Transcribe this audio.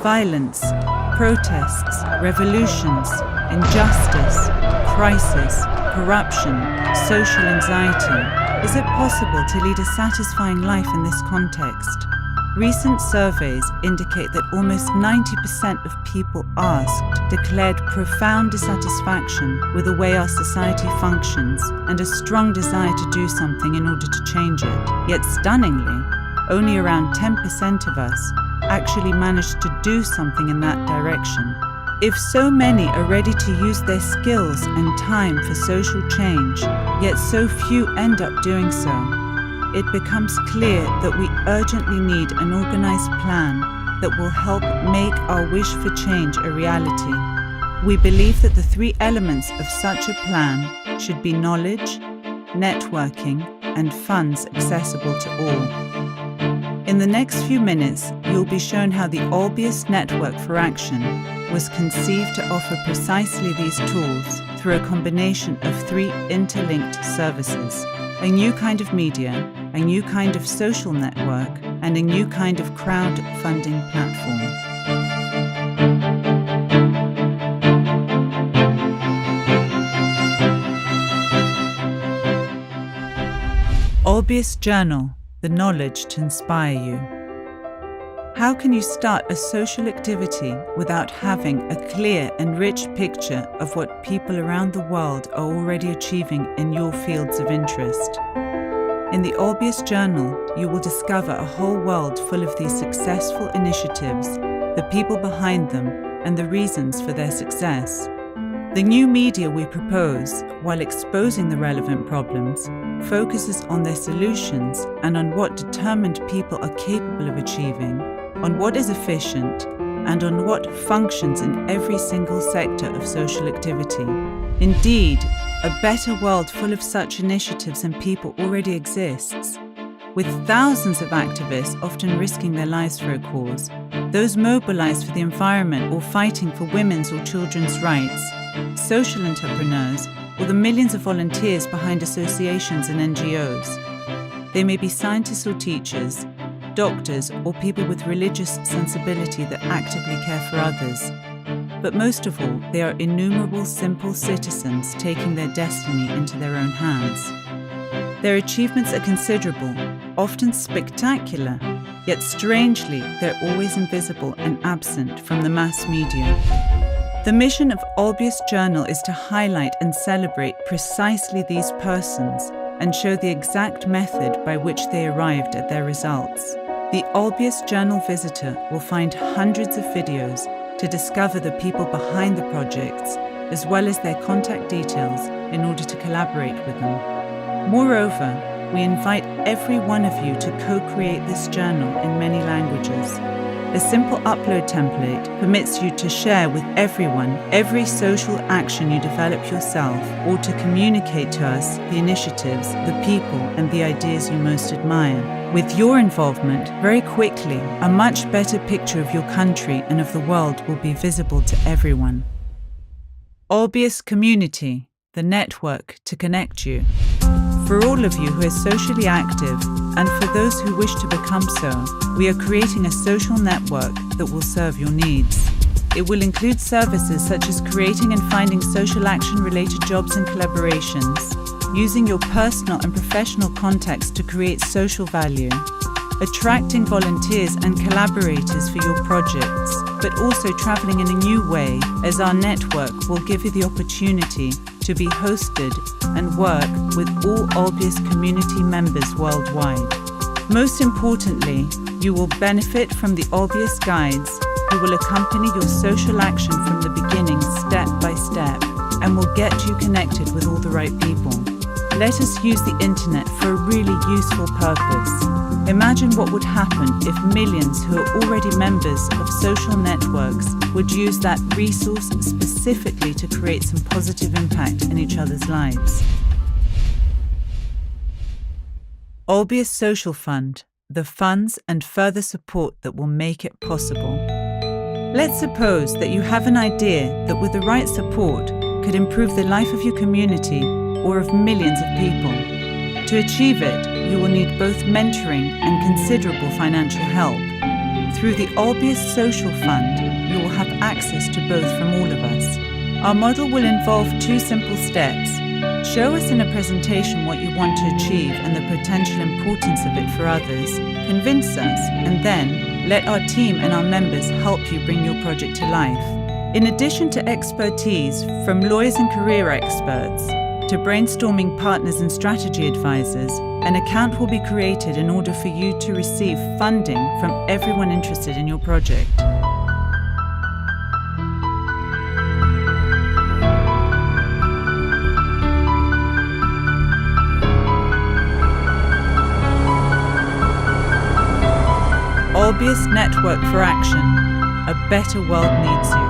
Violence, protests, revolutions, injustice, crisis, corruption, social anxiety. Is it possible to lead a satisfying life in this context? Recent surveys indicate that almost 90% of people asked declared profound dissatisfaction with the way our society functions and a strong desire to do something in order to change it. Yet stunningly, only around 10% of us actually managed to do something in that direction. If so many are ready to use their skills and time for social change, yet so few end up doing so, it becomes clear that we urgently need an organized plan that will help make our wish for change a reality. We believe that the three elements of such a plan should be knowledge, networking, and funds accessible to all. In the next few minutes, you'll be shown how the Olbios Network for Action was conceived to offer precisely these tools through a combination of three interlinked services: a new kind of media, a new kind of social network, and a new kind of crowdfunding platform. Olbios Journal, the knowledge to inspire you. How can you start a social activity without having a clear and rich picture of what people around the world are already achieving in your fields of interest? In the Olbios Journal, you will discover a whole world full of these successful initiatives, the people behind them, and the reasons for their success. The new media we propose, while exposing the relevant problems, focuses on their solutions and on what determined people are capable of achieving, on what is efficient, and on what functions in every single sector of social activity. Indeed, a better world full of such initiatives and people already exists. With thousands of activists often risking their lives for a cause, those mobilized for the environment or fighting for women's or children's rights, social entrepreneurs, or the millions of volunteers behind associations and NGOs. They may be scientists or teachers, doctors, or people with religious sensibility that actively care for others. But most of all, they are innumerable simple citizens taking their destiny into their own hands. Their achievements are considerable, often spectacular, yet strangely, they're always invisible and absent from the mass media. The mission of Olbios Journal is to highlight and celebrate precisely these persons and show the exact method by which they arrived at their results. The Olbios Journal visitor will find hundreds of videos to discover the people behind the projects, as well as their contact details in order to collaborate with them. Moreover, we invite every one of you to co-create this journal in many languages. A simple upload template permits you to share with everyone every social action you develop yourself, or to communicate to us the initiatives, the people, and the ideas you most admire. With your involvement, very quickly, a much better picture of your country and of the world will be visible to everyone. Olbios Community, the network to connect you. For all of you who are socially active, and for those who wish to become so, we are creating a social network that will serve your needs. It will include services such as creating and finding social action-related jobs and collaborations, using your personal and professional contacts to create social value, attracting volunteers and collaborators for your projects, but also traveling in a new way, as our network will give you the opportunity to be hosted and work with all Olbios community members worldwide. Most importantly, you will benefit from the Olbios guides who will accompany your social action from the beginning step by step and will get you connected with all the right people. Let us use the internet for a really useful purpose. Imagine what would happen if millions who are already members of social networks would use that resource specifically to create some positive impact in each other's lives. Olbios Social Fund, the funds and further support that will make it possible. Let's suppose that you have an idea that with the right support could improve the life of your community or of millions of people. To achieve it, you will need both mentoring and considerable financial help. Through the Olbios Social Fund, you will have access to both from all of us. Our model will involve 2 simple steps. Show us in a presentation what you want to achieve and the potential importance of it for others. Convince us, and then let our team and our members help you bring your project to life. In addition to expertise from lawyers and career experts, to brainstorming partners and strategy advisors, an account will be created in order for you to receive funding from everyone interested in your project. Olbios Network for Action. A better world needs you.